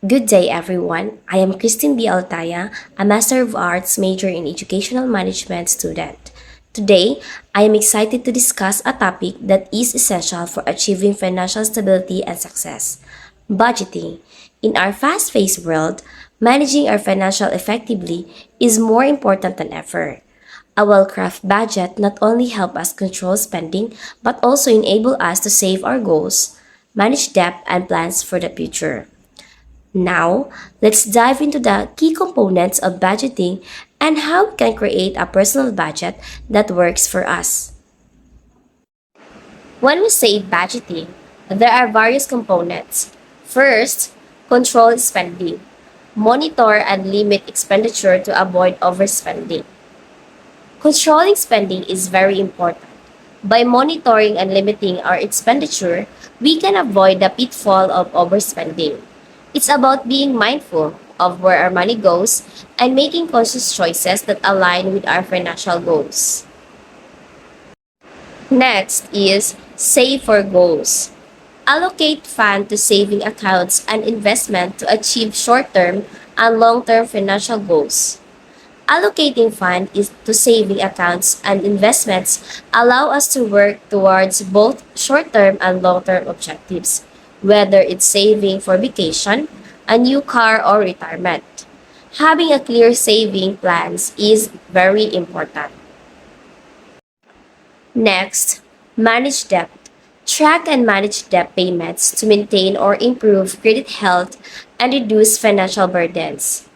Good day, everyone. I am Christine B. Altaya, a Master of Arts major in Educational Management student. Today, I am excited to discuss a topic that is essential for achieving financial stability and success: budgeting. In our fast paced world, managing our financial effectively is more important than ever. A well-crafted budget not only helps us control spending but also enable us to save our goals, manage debt, and plans for the future. Now, let's dive into the key components of budgeting and how we can create a personal budget that works for us. When we say budgeting, there are various components. First, control spending. Monitor and limit expenditure to avoid overspending. Controlling spending is very important. By monitoring and limiting our expenditure, we can avoid the pitfall of overspending. It's about being mindful of where our money goes and making conscious choices that align with our financial goals. Next is save for goals. Allocate funds to saving accounts and investment to achieve short-term and long-term financial goals. Allocating funds to saving accounts and investments allow us to work towards both short-term and long-term objectives, whether it's saving for vacation, a new car, or retirement. Having a clear saving plans is very important. Next, manage debt. Track and manage debt payments to maintain or improve credit health and reduce financial burdens.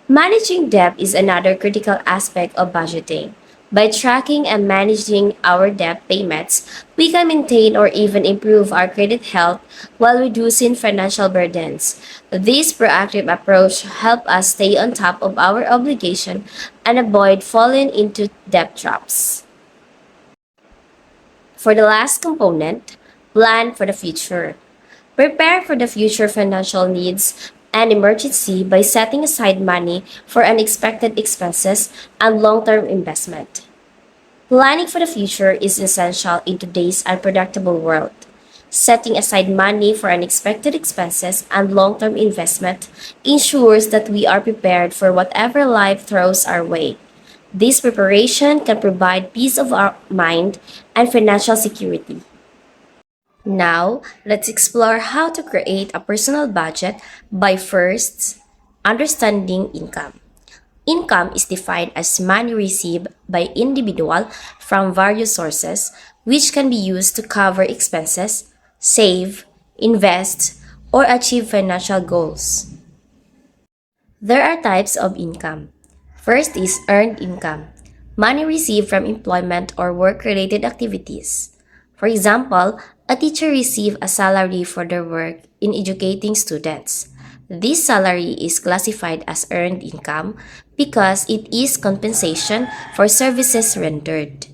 Managing debt is another critical aspect of budgeting. By tracking and managing our debt payments, we can maintain or even improve our credit health while reducing financial burdens. This proactive approach helps us stay on top of our obligation and avoid falling into debt traps. For the last component, plan for the future. Prepare for the future financial needs and emergency by setting aside money for unexpected expenses and long-term investment. Planning for the future is essential in today's unpredictable world. Setting aside money for unexpected expenses and long-term investment ensures that we are prepared for whatever life throws our way. This preparation can provide peace of our mind and financial security. Now, let's explore how to create a personal budget by first understanding income. Income is defined as money received by individual from various sources which can be used to cover expenses, save, invest, or achieve financial goals. There are types of income. First is earned income, money received from employment or work-related activities. For example, a teacher receives a salary for their work in educating students. This salary is classified as earned income because it is compensation for services rendered.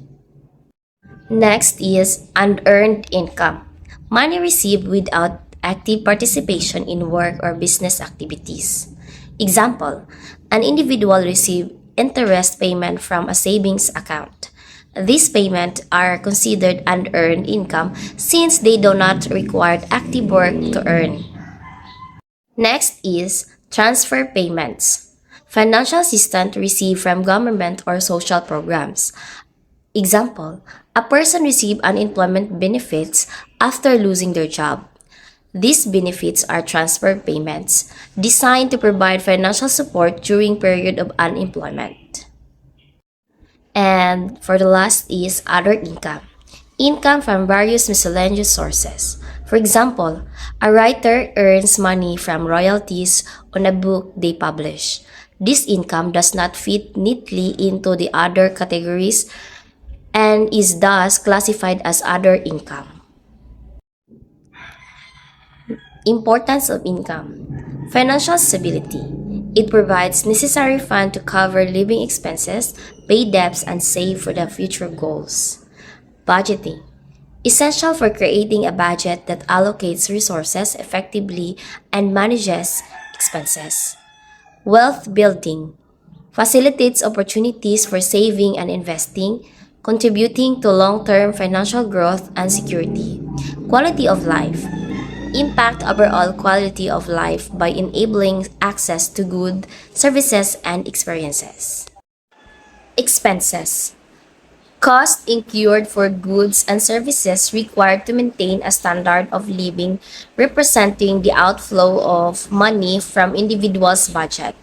Next is unearned income, money received without active participation in work or business activities. Example, an individual receives interest payment from a savings account. These payments are considered unearned income since they do not require active work to earn. Next is transfer payments. Financial assistance received from government or social programs. Example, a person receives unemployment benefits after losing their job. These benefits are transfer payments designed to provide financial support during period of unemployment. And for the last is other income. Income from various miscellaneous sources. For example, a writer earns money from royalties on a book they publish. This income does not fit neatly into the other categories and is thus classified as other income. Importance of income. Financial stability. It provides necessary funds to cover living expenses, pay debts, and save for the future goals. Budgeting. Essential for creating a budget that allocates resources effectively and manages expenses. Wealth building. Facilitates opportunities for saving and investing, contributing to long-term financial growth and security. Quality of life. impact overall quality of life by enabling access to good services and experiences. Expenses. Costs incurred for goods and services required to maintain a standard of living representing the outflow of money from individuals' budget.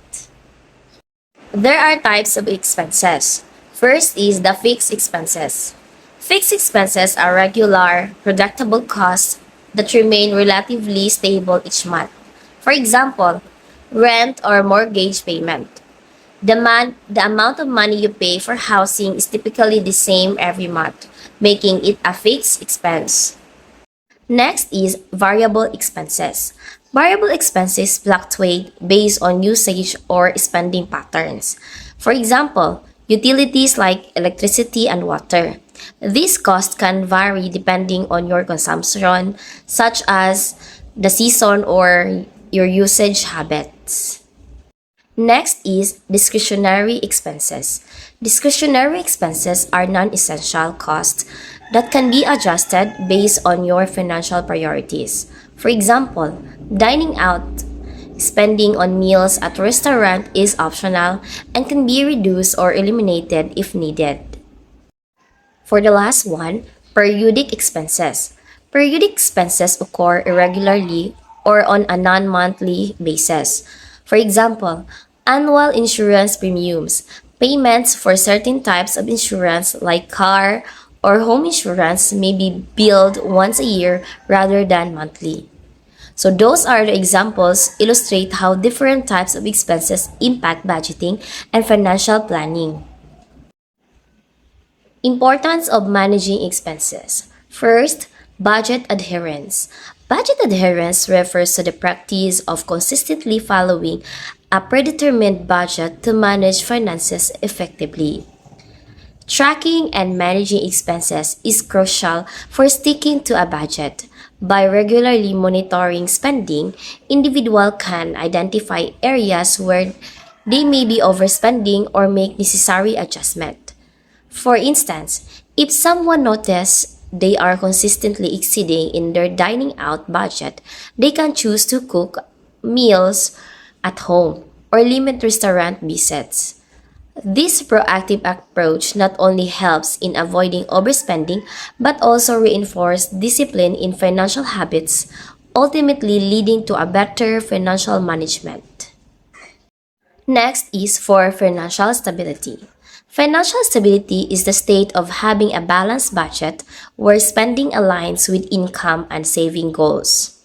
There are types of expenses. First is the fixed expenses. Fixed expenses are regular, predictable costs that remain relatively stable each month. For example, rent or mortgage payment. The amount of money you pay for housing is typically the same every month, making it a fixed expense. Next is variable expenses. Variable expenses fluctuate based on usage or spending patterns. For example, utilities like electricity and water. These costs can vary depending on your consumption, such as the season or your usage habits. Next is discretionary expenses. Discretionary expenses are non-essential costs that can be adjusted based on your financial priorities. For example, dining out, spending on meals at a restaurant is optional and can be reduced or eliminated if needed. For the last one, periodic expenses. Periodic expenses occur irregularly or on a non-monthly basis. For example, annual insurance premiums, payments for certain types of insurance like car or home insurance may be billed once a year rather than monthly. So those are the examples illustrate how different types of expenses impact budgeting and financial planning. Importance of managing expenses. First, budget adherence. Budget adherence refers to the practice of consistently following a predetermined budget to manage finances effectively. Tracking and managing expenses is crucial for sticking to a budget. By regularly monitoring spending, individuals can identify areas where they may be overspending or make necessary adjustment. For instance, if someone notices they are consistently exceeding in their dining out budget, they can choose to cook meals at home or limit restaurant visits. This proactive approach not only helps in avoiding overspending but also reinforces discipline in financial habits, ultimately leading to a better financial management. Next is for financial stability. Financial stability is the state of having a balanced budget where spending aligns with income and saving goals.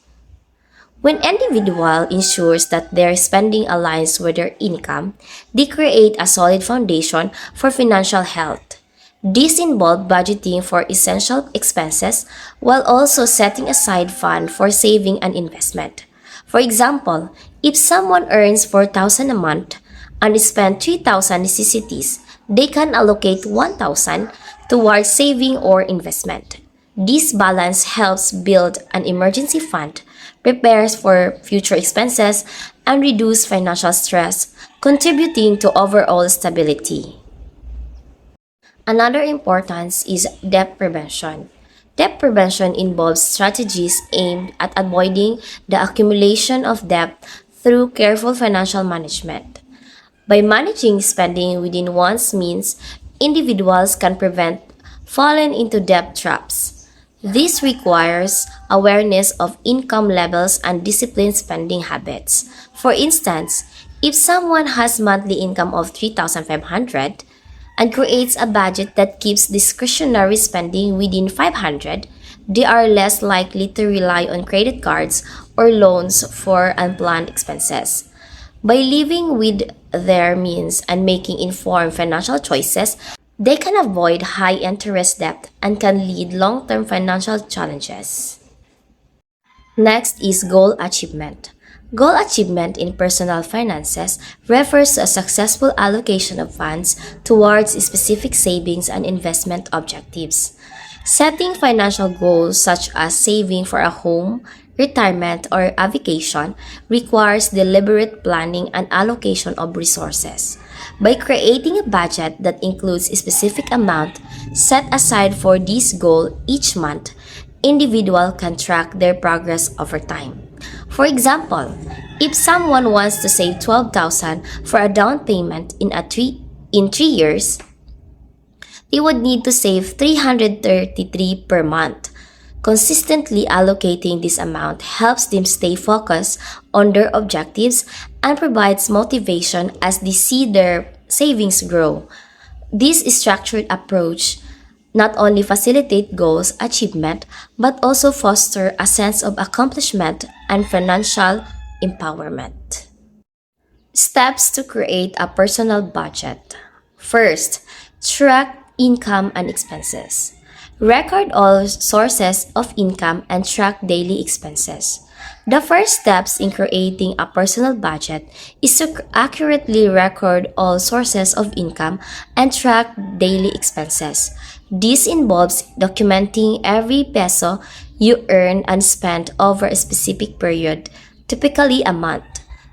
When individual ensures that their spending aligns with their income, they create a solid foundation for financial health. This involves budgeting for essential expenses while also setting aside funds for saving and investment. For example, if someone earns 4,000 a month and spends 3,000 necessities, they can allocate 1,000 towards saving or investment. This balance helps build an emergency fund, prepares for future expenses, and reduce financial stress, contributing to overall stability. Another importance is debt prevention. Debt prevention involves strategies aimed at avoiding the accumulation of debt through careful financial management. By managing spending within one's means, individuals can prevent falling into debt traps. This requires awareness of income levels and disciplined spending habits. For instance, if someone has monthly income of 3,500 and creates a budget that keeps discretionary spending within 500, they are less likely to rely on credit cards or loans for unplanned expenses. By living with their means and making informed financial choices, they can avoid high interest debt and can lead long-term financial challenges. Next is goal achievement. Goal achievement in personal finances refers to a successful allocation of funds towards specific savings and investment objectives. Setting financial goals such as saving for a home, retirement, or a vacation requires deliberate planning and allocation of resources. By creating a budget that includes a specific amount set aside for this goal each month, individual can track their progress over time. For example, if someone wants to save 12,000 for a down payment in 3 years, they would need to save 333 per month. Consistently allocating this amount helps them stay focused on their objectives and provides motivation as they see their savings grow. This structured approach not only facilitate goals achievement but also foster a sense of accomplishment and financial empowerment. Steps to create a personal budget. First, track income and expenses. Record all sources of income and track daily expenses. The first steps in creating a personal budget is to accurately record all sources of income and track daily expenses. This involves documenting every peso you earn and spend over a specific period, typically a month.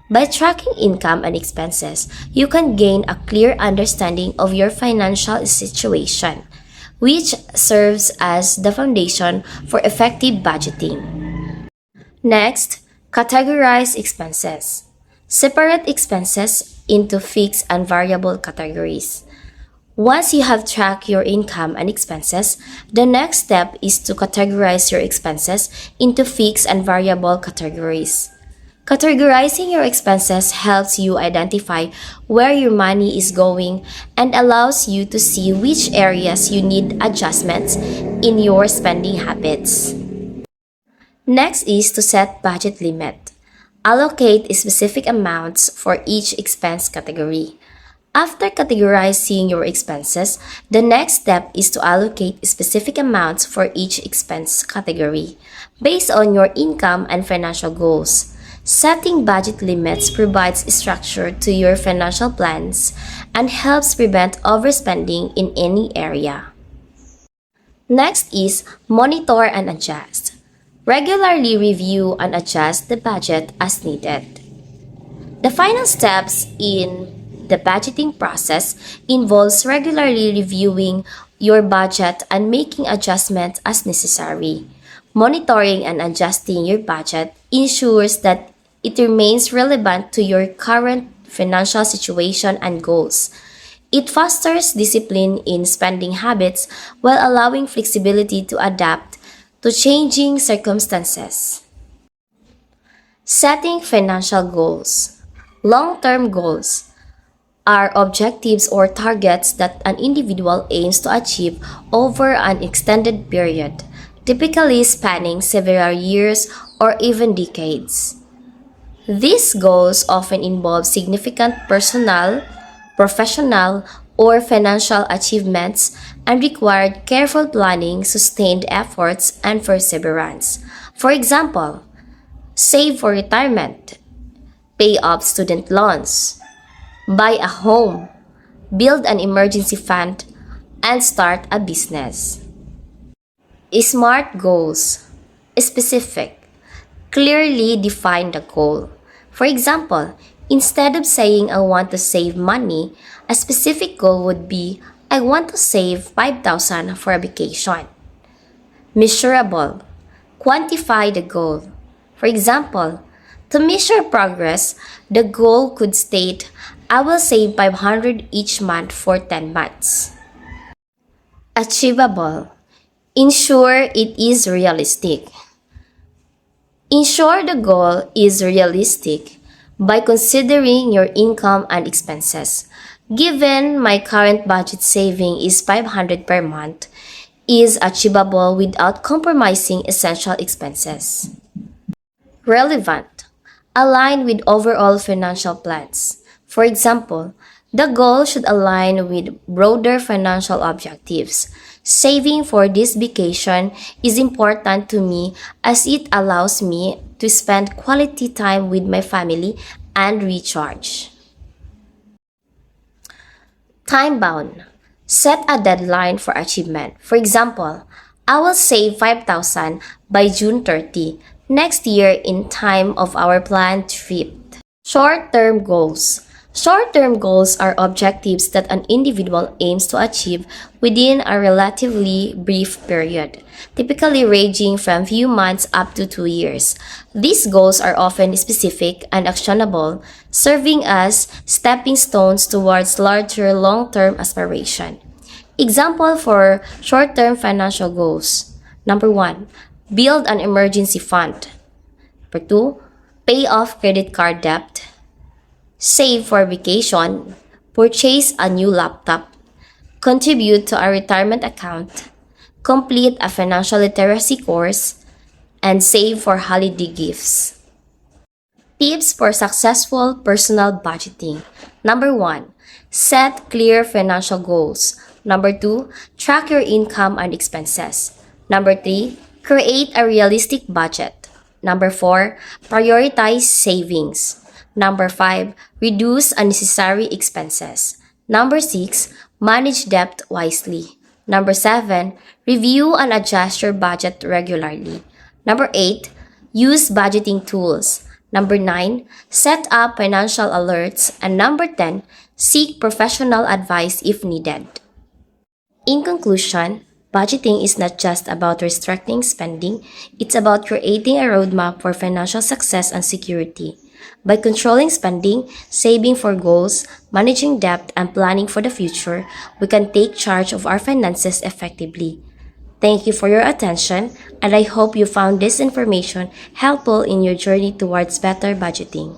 By tracking income and expenses, you can gain a clear understanding of your financial situation, which serves as the foundation for effective budgeting. Next, categorize expenses. Separate expenses into fixed and variable categories. Once you have tracked your income and expenses, the next step is to categorize your expenses into fixed and variable categories. Categorizing your expenses helps you identify where your money is going and allows you to see which areas you need adjustments in your spending habits. Next is to set budget limit. Allocate specific amounts for each expense category. After categorizing your expenses, the next step is to allocate specific amounts for each expense category based on your income and financial goals. Setting budget limits provides structure to your financial plans and helps prevent overspending in any area. Next is monitor and adjust. Regularly review and adjust the budget as needed. The final steps in the budgeting process involves regularly reviewing your budget and making adjustments as necessary. Monitoring and adjusting your budget ensures that it remains relevant to your current financial situation and goals. It fosters discipline in spending habits while allowing flexibility to adapt to changing circumstances. Setting financial goals. Long-term goals are objectives or targets that an individual aims to achieve over an extended period, typically spanning several years or even decades. These goals often involve significant personal, professional, or financial achievements and require careful planning, sustained efforts, and perseverance. For example, save for retirement, pay off student loans, buy a home, build an emergency fund, and start a business. SMART goals. Specific. Clearly define the goal. For example, instead of saying I want to save money, a specific goal would be I want to save 5,000 for a vacation. Measurable. Quantify the goal. For example, to measure progress, the goal could state I will save 500 each month for 10 months. Achievable. Ensure it is realistic. Ensure the goal is realistic by considering your income and expenses. Given my current budget saving is 500 per month, is achievable without compromising essential expenses. Relevant. Align with overall financial plans. For example, the goal should align with broader financial objectives. Saving for this vacation is important to me as it allows me to spend quality time with my family and recharge. Time-bound. Set a deadline for achievement. For example, I will save 5,000 by June 30 next year in time of our planned trip. Short-term goals. Short-term goals are objectives that an individual aims to achieve within a relatively brief period, typically ranging from few months up to 2 years. These goals are often specific and actionable, serving as stepping stones towards larger long-term aspiration. Example for short-term financial goals. Number 1, build an emergency fund. Number 2, pay off credit card debt. Save for vacation, purchase a new laptop, contribute to a retirement account, complete a financial literacy course, and save for holiday gifts. Tips for successful personal budgeting. Number 1, set clear financial goals. Number 2, track your income and expenses. Number 3, create a realistic budget. Number 4, prioritize savings. Number 5, reduce unnecessary expenses. Number 6, manage debt wisely. Number 7, review and adjust your budget regularly. Number 8, use budgeting tools. Number 9, set up financial alerts. And number 10, seek professional advice if needed. In conclusion, budgeting is not just about restricting spending, it's about creating a roadmap for financial success and security. By controlling spending, saving for goals, managing debt, and planning for the future, we can take charge of our finances effectively. Thank you for your attention, and I hope you found this information helpful in your journey towards better budgeting.